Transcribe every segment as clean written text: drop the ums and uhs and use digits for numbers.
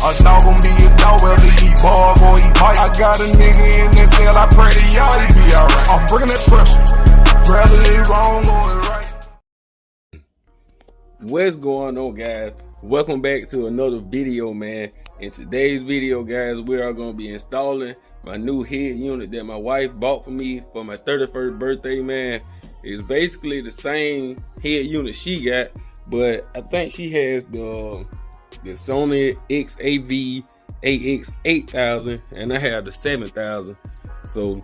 A dog gon' be a dog, whether he bark or he bite. I got a nigga in that cell, I pray to y'all he be alright. I'm bringing that pressure, whether it wrong or it right. What's going on, guys? Welcome back to another video, man. In today's video, guys, we are going to be installing my new head unit that my wife bought for me for my 31st birthday, man. It's basically the same head unit she got, but I think she has the Sony XAV-AX7000 and I have the 7000. So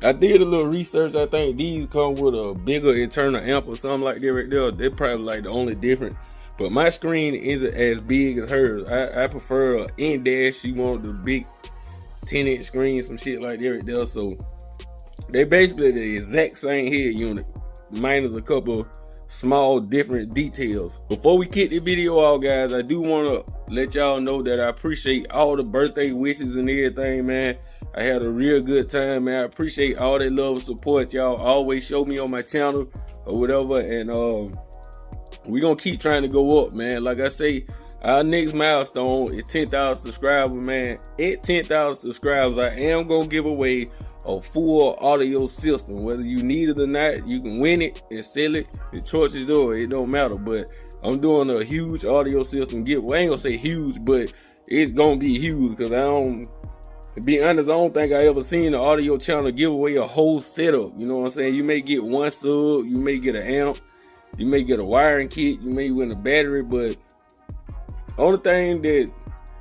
I did a little research. I think these come with a bigger internal amp or something like that right there. They're probably like the only difference. But my screen isn't as big as hers. I prefer an in-dash. She wanted the big 10-inch screen, some shit like that right there. So they basically the exact same head unit, minus a couple small different details. Before we kick the video off, guys, I do want to let y'all know that I appreciate all the birthday wishes and everything, man. I had a real good time, man. I appreciate all that love and support y'all always show me on my channel or whatever. And we're gonna keep trying to go up, man. Like I say, our next milestone is 10,000 subscribers, man. At 10,000 subscribers, I am gonna give away a full audio system. Whether you need it or not, you can win it and sell it. The choice is yours, it don't matter. But I'm doing a huge audio system giveaway. I ain't gonna say huge, but it's gonna be huge because to be honest, I don't think I ever seen an audio channel give away a whole setup. You know what I'm saying? You may get one sub, you may get an amp, you may get a wiring kit, you may win a battery, but only thing that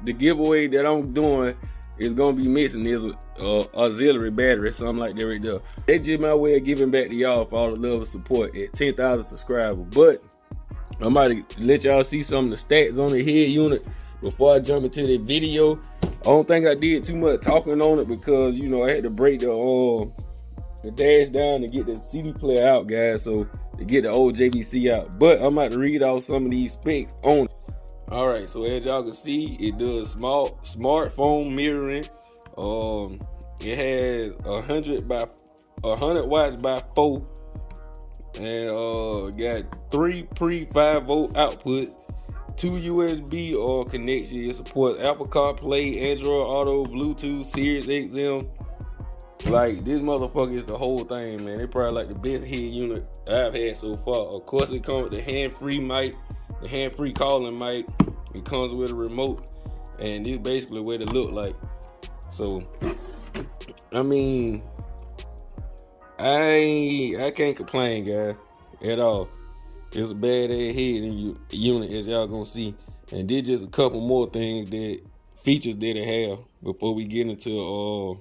the giveaway that I'm doing is gonna be missing is a auxiliary battery, something like that right there. That's just my way of giving back to y'all for all the love and support at 10,000 subscribers. But I'm about to let y'all see some of the stats on the head unit before I jump into the video. I don't think I did too much talking on it because, you know, I had to break the dash down to get the CD player out, guys, so to get the old JVC out. But I'm about to read out some of these specs on it. All right, so as y'all can see, it does smartphone mirroring. It has 100 watts by 4, and got 3 pre-5 volt output, 2 USB connection. It supports Apple CarPlay, Android Auto, Bluetooth, Sirius XM. Like, this motherfucker is the whole thing, man. It's probably like the best head unit I've had so far. Of course, it comes with the hand-free mic, the hand-free calling mic. It comes with a remote, and this is basically what it look like. So, I mean, I can't complain, guys, at all. It's a badass head unit, as y'all gonna see. And there's just a couple more things features that it have before we get into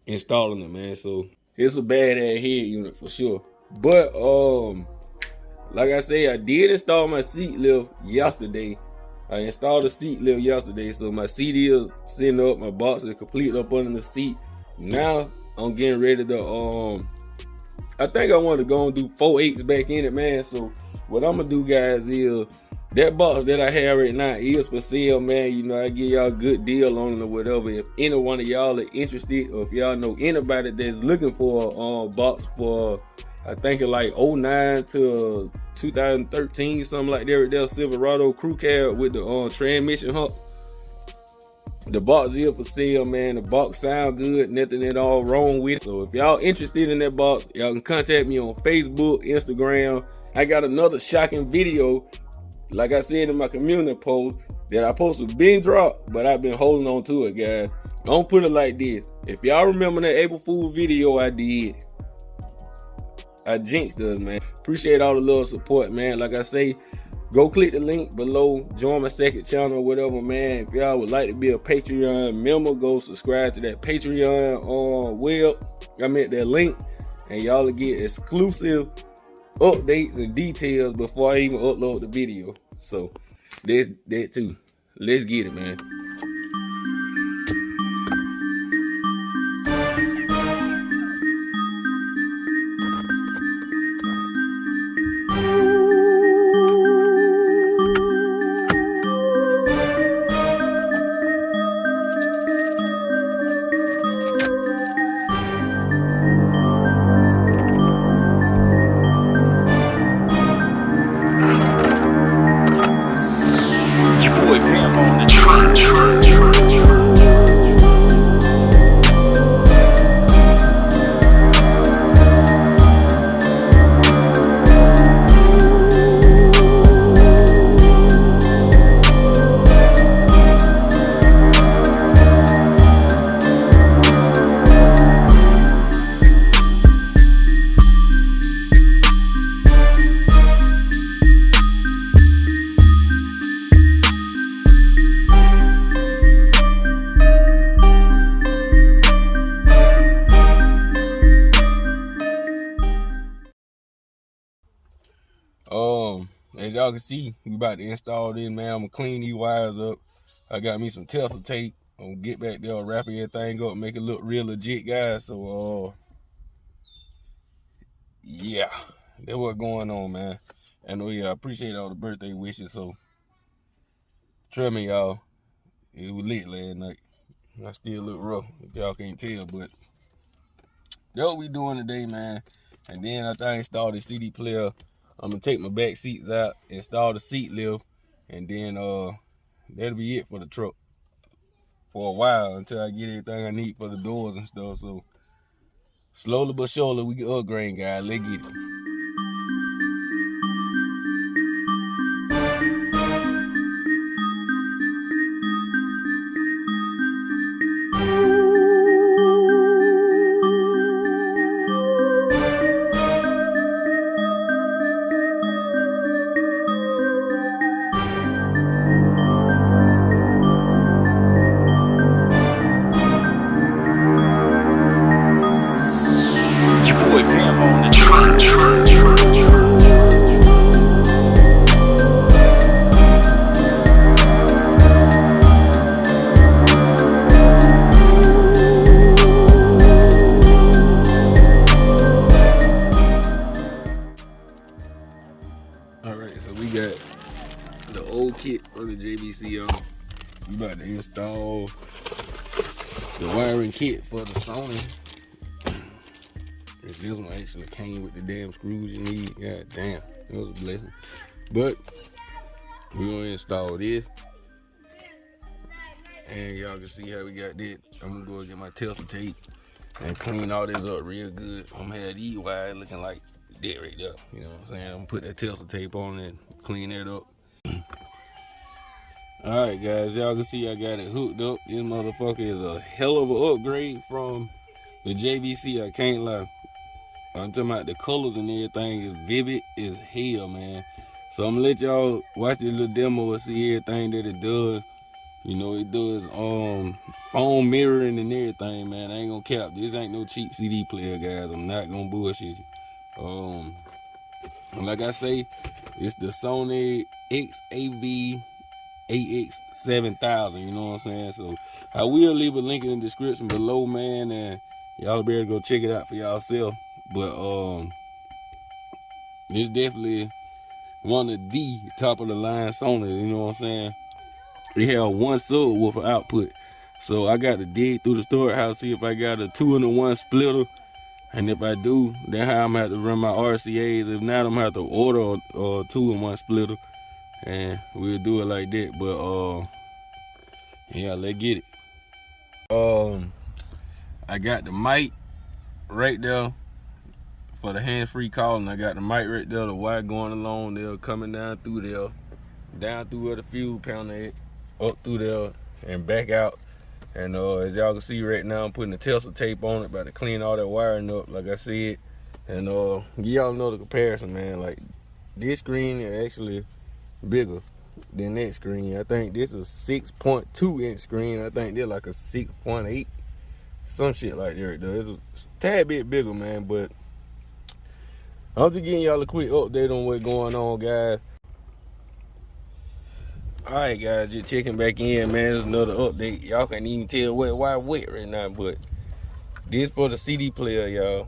installing it, man. So it's a badass head unit for sure. But like I say, I did install my seat lift yesterday. I installed the seat lift yesterday, so my seat is sitting up, my box is complete up under the seat. Now I'm getting ready to I think I want to go and do 4/8 back in it, man. So what I'm gonna do, guys, is that box that I have right now is for sale, man. You know, I give y'all a good deal on it or whatever. If any one of y'all are interested, or if y'all know anybody that's looking for a box for, I think it's like 09 to 2013, something like that, there, Silverado crew cab with the transmission hump. The box is for sale, man. The box sound good, nothing at all wrong with it. So if y'all interested in that box, y'all can contact me on Facebook, Instagram. I got another shocking video, like I said in my community post, that I supposed to been dropped, but I've been holding on to it, guys. Don't put it like this. If y'all remember that April Fool video I did, I jinxed us, man. Appreciate all the love support, man. Like I say, go click the link below, join my second channel or whatever, man. If y'all would like to be a Patreon member, go subscribe to that Patreon that link, and y'all will get exclusive updates and details before I even upload the video. So there's that too. Let's get it, man. Boy, damn on that. as y'all can see, we about to install this, man. I'm gonna clean these wires up. I got me some Tesla tape. I'm gonna get back there, wrap everything up, make it look real legit, guys. So, yeah, that's what's going on, man. And I appreciate all the birthday wishes. So, trust me, y'all, it was lit last night. I still look rough, if y'all can't tell, but that's what we doing today, man. And then after I install the CD player, I'm gonna take my back seats out, install the seat lift, and then that'll be it for the truck for a while until I get everything I need for the doors and stuff. So slowly but surely we can upgrade, guys. Let's get it. Alright, so we got the old kit for the JVC on. We about to install the wiring kit for the Sony. This one actually came with the damn screws you need. God damn, that was a blessing. But we're gonna install this. And y'all can see how we got that. I'm gonna go and get my Tesla tape and clean all this up real good. I'm gonna have these wires looking like that right there. You know what I'm saying? I'm gonna put that Tesla tape on and clean that up. Alright guys, y'all can see I got it hooked up. This motherfucker is a hell of an upgrade from the JVC, I can't lie. I'm talking about the colors and everything is vivid as hell, man. So I'm gonna let y'all watch this little demo and see everything that it does. You know, it does phone mirroring and everything, man. I ain't gonna cap. This ain't no cheap CD player, guys. I'm not gonna bullshit you. Like I say, it's the Sony XAV-AX7000, you know what I'm saying? So I will leave a link in the description below, man, and y'all better go check it out for y'allself. But it's definitely one of the top of the line Sony, you know what I'm saying? We have one subwoofer output, so I got to dig through the storage house, see if I got a 2-in-1 splitter, and if I do, then how I'm gonna have to run my RCAs. If not, I'm gonna have to order a 2-in-1 splitter, and we'll do it like that. But yeah, let's get it. I got the mic right there for the hands-free calling. I got the mic right there, the wire going along there, coming down through there, down through where the fuel panel at, up through there and back out. And as y'all can see right now, I'm putting the Tesla tape on it, about to clean all that wiring up, like I said. And give y'all know the comparison, man. Like, this screen is actually bigger than that screen. I think this is a 6.2 inch screen. I think they're like a 6.8, some shit like that. Though it's a tad bit bigger, man. But I'm just giving y'all a quick update on what's going on, guys. Alright guys, just checking back in, man. There's another update. Y'all can't even tell why wet right now, but this for the CD player, y'all.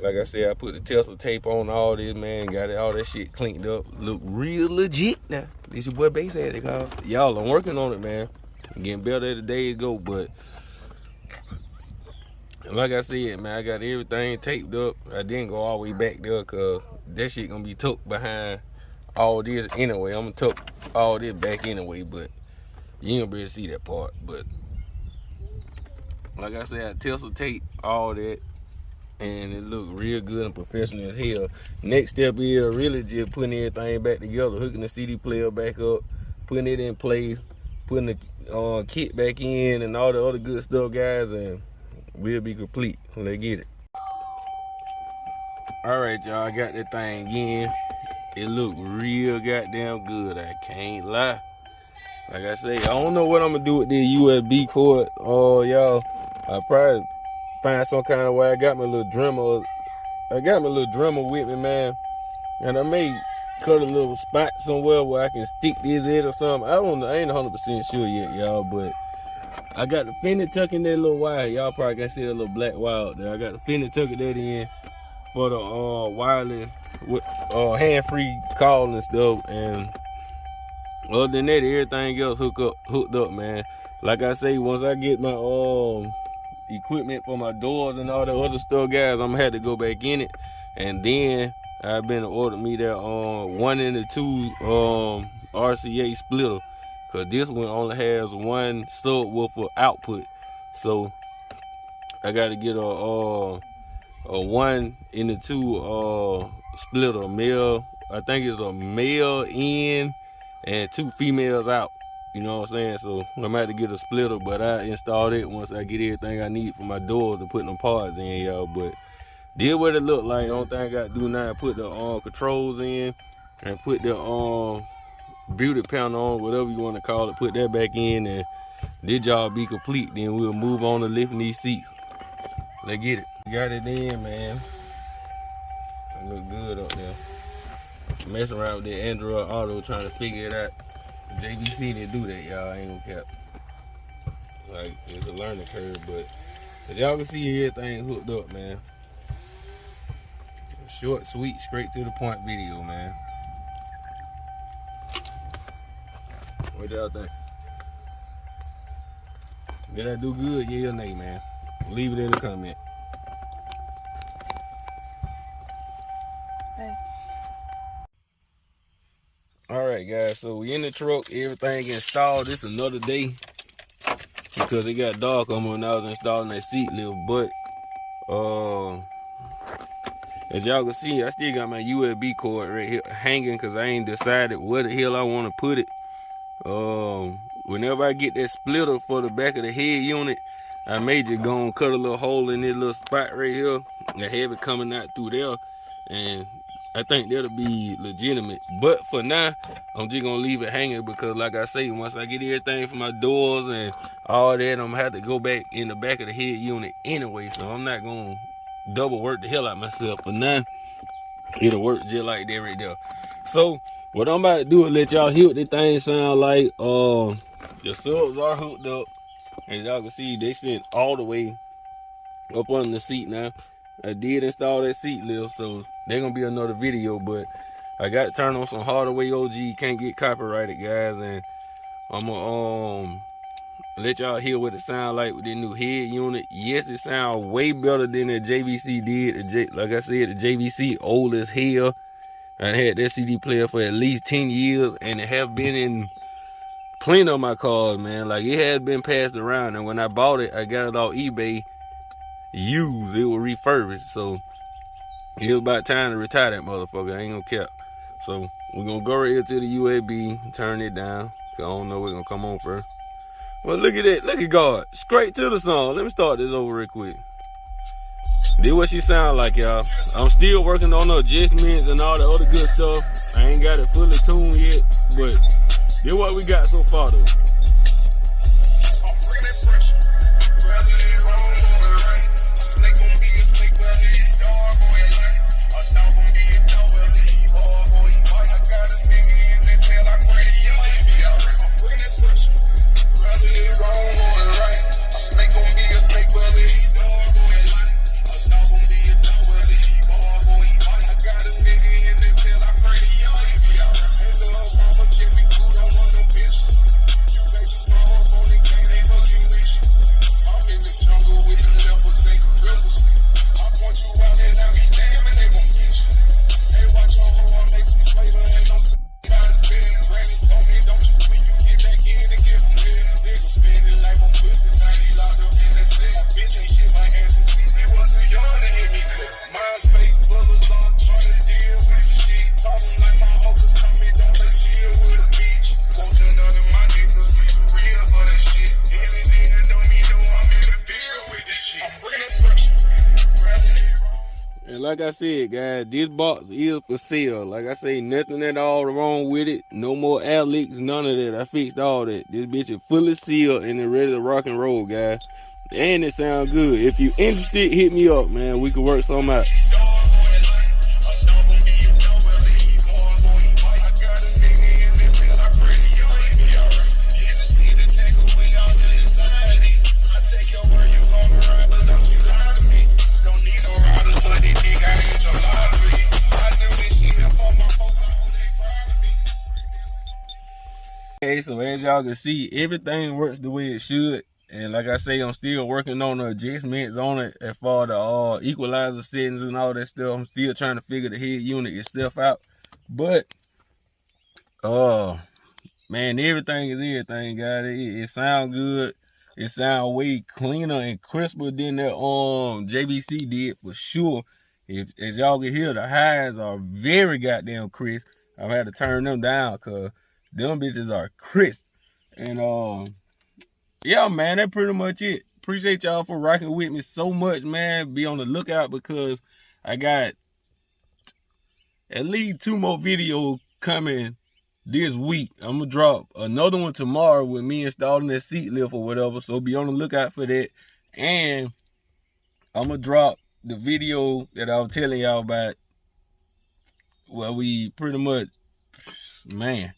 Like I said, I put the Tesla tape on all this, man. Got it, all that shit cleaned up. Look real legit now. This your boy Bass at it, call. Y'all, I'm working on it, man. Getting better every day ago, but like I said, man, I got everything taped up. I didn't go all the way back there because that shit gonna be tucked behind all this anyway. I'm gonna tuck all this back anyway, but you ain't gonna be able to see that part. But like I said, I Tesla tape all that, and it look real good and professional as hell. Next step is really just putting everything back together, hooking the CD player back up, putting it in place, putting the kit back in, and all the other good stuff, guys, and we'll be complete. Let's get it. All right, y'all, I got that thing in. It look real goddamn good, I can't lie. Like I say, I don't know what I'm gonna do with this USB cord. Y'all, I probably find some kind of way. I got my little Dremel with me, man. And I may cut a little spot somewhere where I can stick this in or something. I don't know. I ain't 100% sure yet, y'all, but I got the fender tucking that little wire. Y'all probably can see that little black wire out there. I got the fender tucking that in for the wireless with hand-free calling and stuff. And other than that, everything else hooked up, man. Like I say, once I get my equipment for my doors and all that other stuff, guys, I'm gonna have to go back in it. And then I've been ordered me that 1 and 2 RCA splitter, cause this one only has one subwoofer output. So I gotta get a 1 and 2 splitter, male. I think it's a male in and 2 females out. You know what I'm saying? So I'm gonna have to get a splitter, but I installed it once I get everything I need for my doors to put them parts in, y'all. But this what it look like. Only thing I gotta do now is put the controls in and put the beauty panel on, whatever you want to call it. Put that back in, and this job be complete. Then we'll move on to lifting these seats. Let's get it. Got it in, man. It look good up there. Messing around with the Android Auto, trying to figure it out. JVC didn't do that, y'all. I ain't gonna cap. Like, it's a learning curve, but as y'all can see, everything hooked up, man. Short, sweet, straight to the point video, man. What y'all think? Did I do good? Yeah or nay, man? Leave it in the comment. Hey. Alright, guys, so we in the truck, everything installed. This another day because it got dark on me when I was installing that seat lift. But as y'all can see, I still got my USB cord right here hanging because I ain't decided where the hell I want to put it. Whenever I get that splitter for the back of the head unit, I may just go and cut a little hole in this little spot right here and have it coming out through there, and I think that'll be legitimate. But for now, I'm just gonna leave it hanging because, like I say, once I get everything for my doors and all that, I'm gonna have to go back in the back of the head unit anyway. So I'm not gonna double work the hell out of myself. For now, it'll work just like that right there. So what I'm about to do is let y'all hear what this thing sound like. The subs are hooked up. As y'all can see, they sent all the way up under the seat now. I did install that seat lift, so they're gonna be another video, but I got to turn on some Hardaway OG. Can't get copyrighted, guys, and I'm gonna let y'all hear what it sound like with the new head unit. Yes, it sounds way better than the JVC did. Like I said, the JVC old as hell. I had that CD player for at least 10 years, and it have been in plenty of my cars, man. Like, it had been passed around, and when I bought it, I got it off eBay used. It was refurbished, so it was about time to retire that motherfucker. I ain't gonna cap. So we're gonna go right here to the UAB, turn it down, cause I don't know what's gonna come on first. Well, look at that. Look at God. Straight to the song. Let me start this over real quick. This what she sound like, y'all. I'm still working on the adjustments and all the other good stuff. I ain't got it fully tuned yet, but this what we got so far, though. And like I said, guys, this box is for sale. Like I say, nothing at all wrong with it. No more air leaks, none of that. I fixed all that. This bitch is fully sealed and it's ready to rock and roll, guys. And it sounds good. If you interested, hit me up, man. We can work something out. Okay, so as y'all can see, everything works the way it should. And like I say, I'm still working on the adjustments on it as far as the equalizer settings and all that stuff. I'm still trying to figure the head unit itself out. But man, everything is everything, guys. It sounds good. It sounds way cleaner and crisper than that JBC did for sure. As y'all can hear, the highs are very goddamn crisp. I've had to turn them down because them bitches are crisp. And yeah, man, that's pretty much it. Appreciate y'all for rocking with me so much, man. Be on the lookout because I got at least 2 more videos coming this week. I'm gonna drop another one tomorrow with me installing that seat lift or whatever, so be on the lookout for that. And I'm gonna drop the video that I was telling y'all about, where we pretty much, man,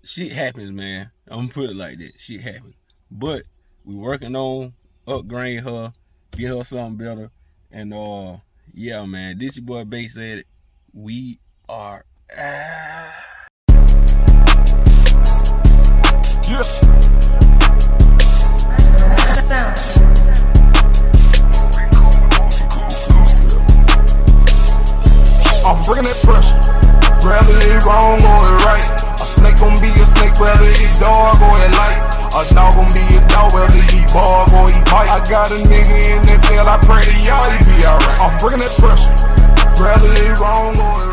shit happens, man. I'm gonna put it like that. Shit happens. But we working on upgrade her, get her something better. And yeah, man, this your boy Bass said it. We are Yeah. I'm bringing that pressure, whether it wrong or it right. A snake gon' be a snake, whether it dark or it light. A dog gon' be a dog, whether he bark or he bite. I got a nigga in that cell, I pray to y'all he be alright. I'm bringing that pressure, whether it wrong or it right.